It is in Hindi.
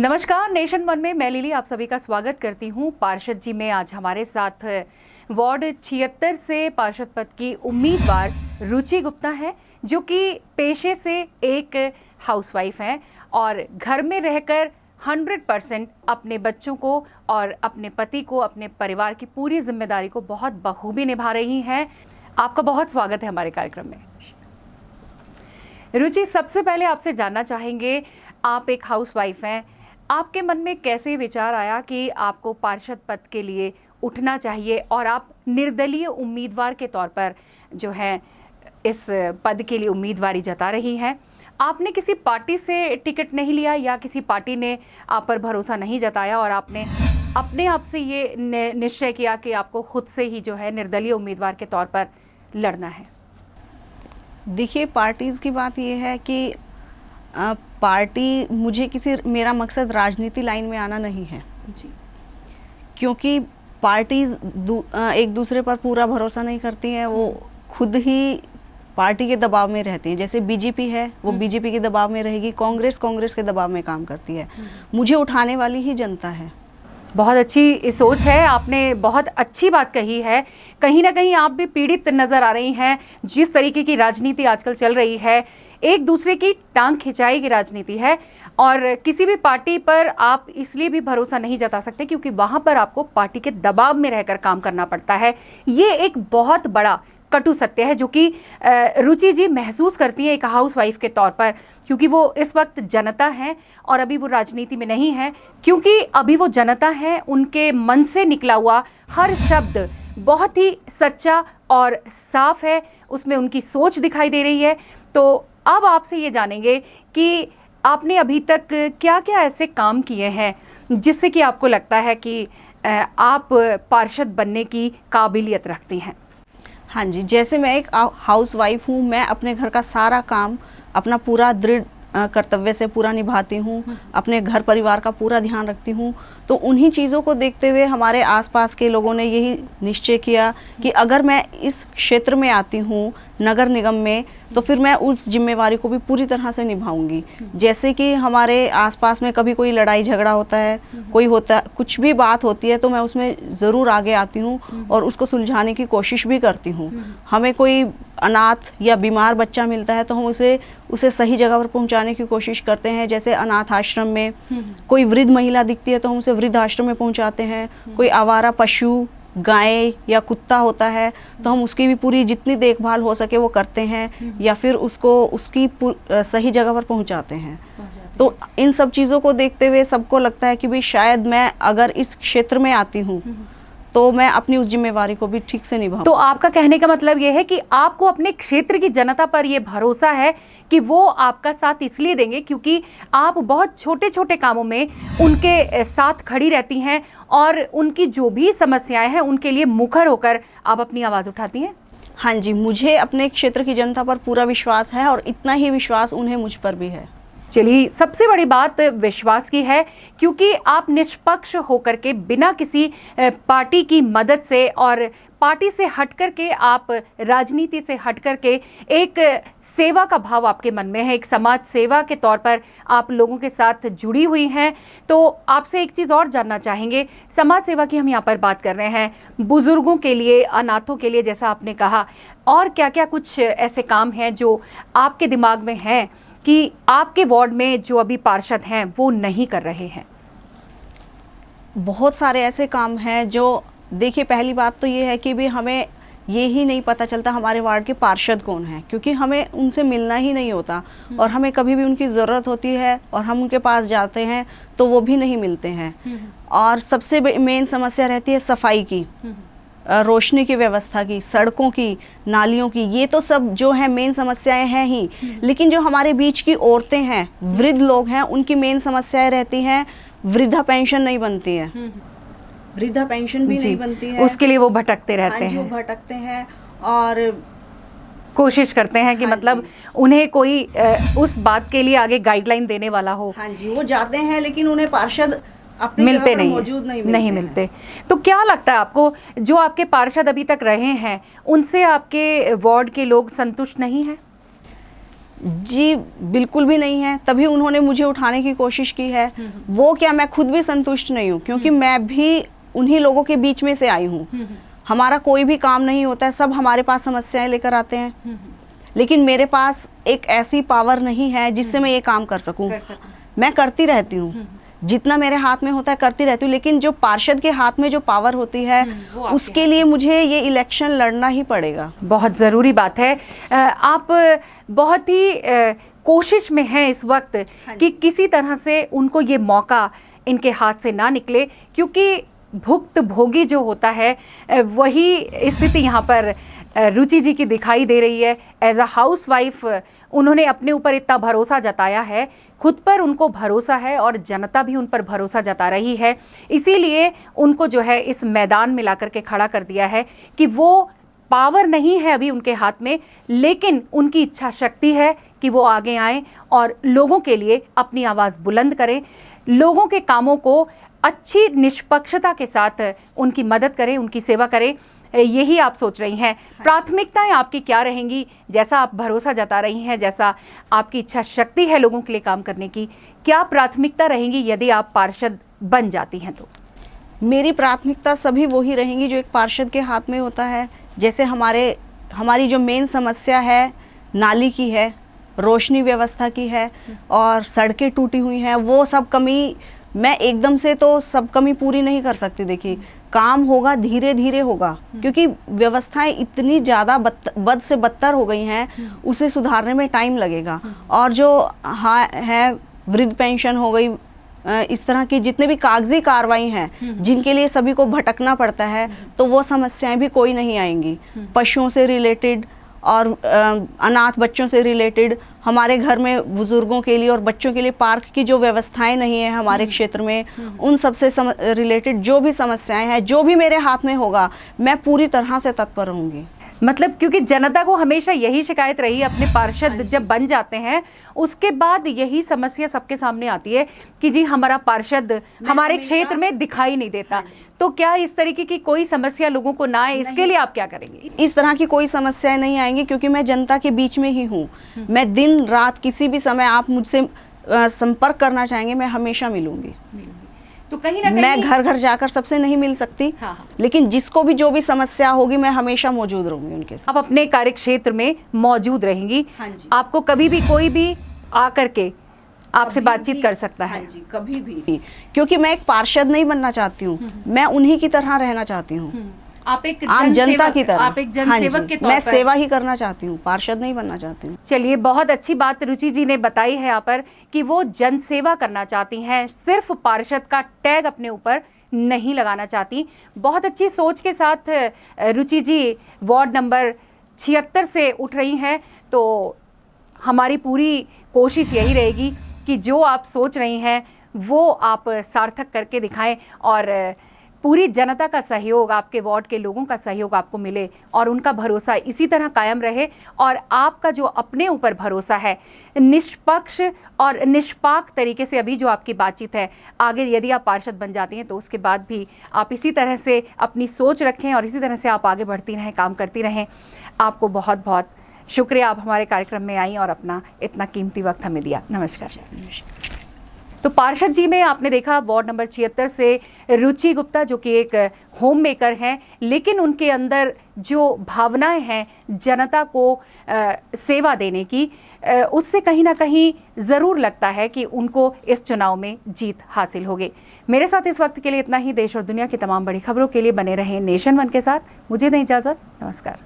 नमस्कार, नेशन वन में मैं लिली आप सभी का स्वागत करती हूं। पार्षद जी में आज हमारे साथ वार्ड 76 से पार्षद पद की उम्मीदवार रुचि गुप्ता है, जो कि पेशे से एक हाउसवाइफ हैं और घर में रहकर 100% अपने बच्चों को और अपने पति को, अपने परिवार की पूरी जिम्मेदारी को बहुत बखूबी निभा रही हैं। आपका बहुत स्वागत है हमारे कार्यक्रम में। रुचि, सबसे पहले आपसे जानना चाहेंगे, आप एक हाउसवाइफ हैं, आपके मन में कैसे विचार आया कि आपको पार्षद पद के लिए उठना चाहिए और आप निर्दलीय उम्मीदवार के तौर पर जो है इस पद के लिए उम्मीदवारी जता रही हैं? आपने किसी पार्टी से टिकट नहीं लिया या किसी पार्टी ने आप पर भरोसा नहीं जताया और आपने अपने आप से ये निश्चय किया कि आपको खुद से ही जो है निर्दलीय उम्मीदवार के तौर पर लड़ना है? देखिए, पार्टीज़ की बात ये है कि पार्टी मेरा मकसद राजनीति लाइन में आना नहीं है जी, क्योंकि पार्टीज़ एक दूसरे पर पूरा भरोसा नहीं करती हैं। वो खुद ही पार्टी के दबाव में रहती हैं। जैसे बीजेपी है, वो बीजेपी के दबाव में रहेगी, कांग्रेस के दबाव में काम करती है। मुझे उठाने वाली ही जनता है। बहुत अच्छी सोच है, आपने बहुत अच्छी बात कही है। कहीं ना कहीं आप भी पीड़ित नजर आ रही हैं। जिस तरीके की राजनीति आजकल चल रही है, एक दूसरे की टांग खिंचाई की राजनीति है और किसी भी पार्टी पर आप इसलिए भी भरोसा नहीं जता सकते क्योंकि वहां पर आपको पार्टी के दबाव में रहकर काम करना पड़ता है। ये एक बहुत बड़ा कटु सत्य है जो कि रुचि जी महसूस करती है एक हाउसवाइफ के तौर पर, क्योंकि वो इस वक्त जनता है और अभी वो राजनीति में नहीं है। क्योंकि अभी वो जनता है, उनके मन से निकला हुआ हर शब्द बहुत ही सच्चा और साफ है, उसमें उनकी सोच दिखाई दे रही है। तो अब आपसे ये जानेंगे कि आपने अभी तक क्या क्या ऐसे काम किए हैं जिससे कि आपको लगता है कि आप पार्षद बनने की काबिलियत रखती हैं? हाँ जी, जैसे मैं एक हाउसवाइफ हूँ, मैं अपने घर का सारा काम अपना पूरा दृढ़ कर्तव्य से पूरा निभाती हूँ, अपने घर परिवार का पूरा ध्यान रखती हूँ। तो उन्हीं चीज़ों को देखते हुए हमारे आसपास के लोगों ने यही निश्चय किया कि अगर मैं इस क्षेत्र में आती हूँ नगर निगम में, तो फिर मैं उस जिम्मेवारी को भी पूरी तरह से निभाऊंगी। जैसे कि हमारे आसपास में कभी कोई लड़ाई झगड़ा होता है, कुछ भी बात होती है, तो मैं उसमें ज़रूर आगे आती हूँ और उसको सुलझाने की कोशिश भी करती हूँ। हमें कोई अनाथ या बीमार बच्चा मिलता है तो हम उसे सही जगह पर पहुँचाने की कोशिश करते हैं। जैसे अनाथ आश्रम में कोई वृद्ध महिला दिखती है तो हम उसे वृद्ध आश्रम में पहुँचाते हैं। कोई आवारा पशु, गाय या कुत्ता होता है तो हम उसकी भी पूरी जितनी देखभाल हो सके वो करते हैं या फिर उसकी सही जगह पर पहुंचाते हैं। तो इन सब चीज़ों को देखते हुए सबको लगता है कि भाई शायद मैं अगर इस क्षेत्र में आती हूँ तो मैं अपनी उस जिम्मेवारी को भी ठीक से निभाऊं। तो आपका कहने का मतलब ये है कि आपको अपने क्षेत्र की जनता पर ये भरोसा है कि वो आपका साथ इसलिए देंगे क्योंकि आप बहुत छोटे छोटे कामों में उनके साथ खड़ी रहती हैं और उनकी जो भी समस्याएं हैं उनके लिए मुखर होकर आप अपनी आवाज़ उठाती हैं? हाँ जी, मुझे अपने क्षेत्र की जनता पर पूरा विश्वास है और इतना ही विश्वास उन्हें मुझ पर भी है। चलिए, सबसे बड़ी बात विश्वास की है क्योंकि आप निष्पक्ष होकर के बिना किसी पार्टी की मदद से और पार्टी से हट कर के, आप राजनीति से हट कर के एक सेवा का भाव आपके मन में है, एक समाज सेवा के तौर पर आप लोगों के साथ जुड़ी हुई हैं। तो आपसे एक चीज़ और जानना चाहेंगे, समाज सेवा की हम यहाँ पर बात कर रहे हैं, बुजुर्गों के लिए, अनाथों के लिए, जैसा आपने कहा, और क्या क्या कुछ ऐसे काम हैं जो आपके दिमाग में हैं कि आपके वार्ड में जो अभी पार्षद हैं वो नहीं कर रहे हैं? बहुत सारे ऐसे काम हैं जो, देखिए, पहली बात तो ये है कि भी हमें ये ही नहीं पता चलता हमारे वार्ड के पार्षद कौन हैं, क्योंकि हमें उनसे मिलना ही नहीं होता और हमें कभी भी उनकी ज़रूरत होती है और हम उनके पास जाते हैं तो वो भी नहीं मिलते हैं। और सबसे मेन समस्या रहती है सफाई की, रोशनी की व्यवस्था की, सड़कों की, नालियों की। ये तो सब जो है मेन समस्याएं हैं ही, लेकिन जो हमारे बीच की औरतें हैं, वृद्ध लोग हैं, उनकी मेन समस्याएं रहती हैं, वृद्धा पेंशन नहीं बनती है, वृद्धा पेंशन भी नहीं बनती है, उसके लिए वो भटकते रहते हैं। वो भटकते हैं और कोशिश करते हैं कि मतलब उन्हें कोई उस बात के लिए आगे गाइडलाइन देने वाला हो। हाँ जी, वो जाते हैं लेकिन उन्हें पार्षद मिलते नहीं, मौजूद नहीं मिलते। तो क्या लगता है आपको, जो आपके पार्षद अभी तक रहे हैं उनसे आपके वार्ड के लोग संतुष्ट नहीं हैं? जी बिल्कुल भी नहीं है, तभी उन्होंने मुझे उठाने की कोशिश की है। वो क्या, मैं खुद भी संतुष्ट नहीं हूँ, क्योंकि मैं भी उन्हीं लोगों के बीच में से आई हूँ। हमारा कोई भी काम नहीं होता है, सब हमारे पास समस्याएं लेकर आते हैं, लेकिन मेरे पास एक ऐसी पावर नहीं है जिससे मैं ये काम कर सकूं। मैं करती रहती हूँ, जितना मेरे हाथ में होता है करती रहती हूँ, लेकिन जो पार्षद के हाथ में जो पावर होती है उसके लिए मुझे ये इलेक्शन लड़ना ही पड़ेगा। बहुत ज़रूरी बात है। आप बहुत ही कोशिश में हैं इस वक्त कि किसी तरह से उनको ये मौका इनके हाथ से ना निकले, क्योंकि भुक्त भोगी जो होता है वही स्थिति यहाँ पर रुचि जी की दिखाई दे रही है। एज अ हाउस वाइफ उन्होंने अपने ऊपर इतना भरोसा जताया है, खुद पर उनको भरोसा है और जनता भी उन पर भरोसा जता रही है, इसीलिए उनको जो है इस मैदान में ला करके खड़ा कर दिया है कि वो पावर नहीं है अभी उनके हाथ में, लेकिन उनकी इच्छा शक्ति है कि वो आगे आएँ और लोगों के लिए अपनी आवाज़ बुलंद करें, लोगों के कामों को अच्छी निष्पक्षता के साथ उनकी मदद करें, उनकी सेवा करें। यही आप सोच रही हैं। प्राथमिकताएं आपकी क्या रहेंगी? जैसा आप भरोसा जता रही हैं, जैसा आपकी इच्छा शक्ति है लोगों के लिए काम करने की, क्या प्राथमिकता रहेंगी यदि आप पार्षद बन जाती हैं तो? मेरी प्राथमिकता सभी वही रहेंगी जो एक पार्षद के हाथ में होता है। जैसे हमारी जो मेन समस्या है नाली की है, रोशनी व्यवस्था की है और सड़कें टूटी हुई हैं, वो सब कमी मैं एकदम से तो सब कमी पूरी नहीं कर सकती। देखिए, काम होगा, धीरे धीरे होगा, क्योंकि व्यवस्थाएं इतनी ज़्यादा बद से बदतर हो गई हैं, उसे सुधारने में टाइम लगेगा। और जो है वृद्ध पेंशन हो गई, इस तरह की जितने भी कागजी कार्रवाई हैं जिनके लिए सभी को भटकना पड़ता है, तो वो समस्याएं भी कोई नहीं आएंगी। पशुओं से रिलेटेड और अनाथ बच्चों से रिलेटेड, हमारे घर में बुजुर्गों के लिए और बच्चों के लिए पार्क की जो व्यवस्थाएं नहीं है हमारे क्षेत्र में, उन सब से रिलेटेड जो भी समस्याएं हैं, जो भी मेरे हाथ में होगा, मैं पूरी तरह से तत्पर रहूंगी। मतलब क्योंकि जनता को हमेशा यही शिकायत रही, अपने पार्षद जब बन जाते हैं उसके बाद yही समस्या सबके सामने आती है कि जी हमारा पार्षद हमारे क्षेत्र में दिखाई नहीं देता। तो क्या इस तरीके की कोई समस्या लोगों को ना आए, इसके लिए आप क्या करेंगे? इस तरह की कोई समस्याएं नहीं आएंगी, क्योंकि मैं जनता के बीच में ही हूँ। मैं दिन रात किसी भी समय आप मुझसे संपर्क करना चाहेंगे, मैं हमेशा मिलूंगी। तो कहीं ना कहीं मैं घर घर जाकर सबसे नहीं मिल सकती, लेकिन जिसको भी जो भी समस्या होगी मैं हमेशा मौजूद रहूंगी उनके साथ। आप अपने कार्य क्षेत्र में मौजूद रहेंगी। आपको कभी भी कोई भी आकर के आपसे बातचीत कर सकता है। कभी भी, क्योंकि मैं एक पार्षद नहीं बनना चाहती हूँ, मैं उन्हीं की तरह रहना चाहती हूँ, आप एक आम जनता की तरह। आप एक जनसेवक के तौर मैं पर सेवा ही करना चाहती हूँ, पार्षद नहीं बनना चाहती हूँ। चलिए, बहुत अच्छी बात रुचि जी ने बताई है यहाँ पर कि वो जनसेवा करना चाहती हैं, सिर्फ पार्षद का टैग अपने ऊपर नहीं लगाना चाहती। बहुत अच्छी सोच के साथ रुचि जी वार्ड नंबर 76 से उठ रही हैं, तो हमारी पूरी कोशिश यही रहेगी कि जो आप सोच रही हैं वो आप सार्थक करके दिखाएं और पूरी जनता का सहयोग, आपके वार्ड के लोगों का सहयोग आपको मिले और उनका भरोसा इसी तरह कायम रहे। और आपका जो अपने ऊपर भरोसा है, निष्पक्ष और निष्पाक तरीके से अभी जो आपकी बातचीत है, आगे यदि आप पार्षद बन जाती हैं तो उसके बाद भी आप इसी तरह से अपनी सोच रखें और इसी तरह से आप आगे बढ़ती रहें, काम करती रहें। आपको बहुत बहुत शुक्रिया, आप हमारे कार्यक्रम में आई और अपना इतना कीमती वक्त हमें दिया। नमस्कार। तो पार्षद जी में आपने देखा वार्ड नंबर 76 से रुचि गुप्ता, जो कि एक होम मेकर हैं, लेकिन उनके अंदर जो भावनाएं हैं जनता को सेवा देने की, उससे कहीं ना कहीं ज़रूर लगता है कि उनको इस चुनाव में जीत हासिल होगी। मेरे साथ इस वक्त के लिए इतना ही। देश और दुनिया की तमाम बड़ी खबरों के लिए बने रहें नेशन वन के साथ। मुझे दें इजाज़त। नमस्कार।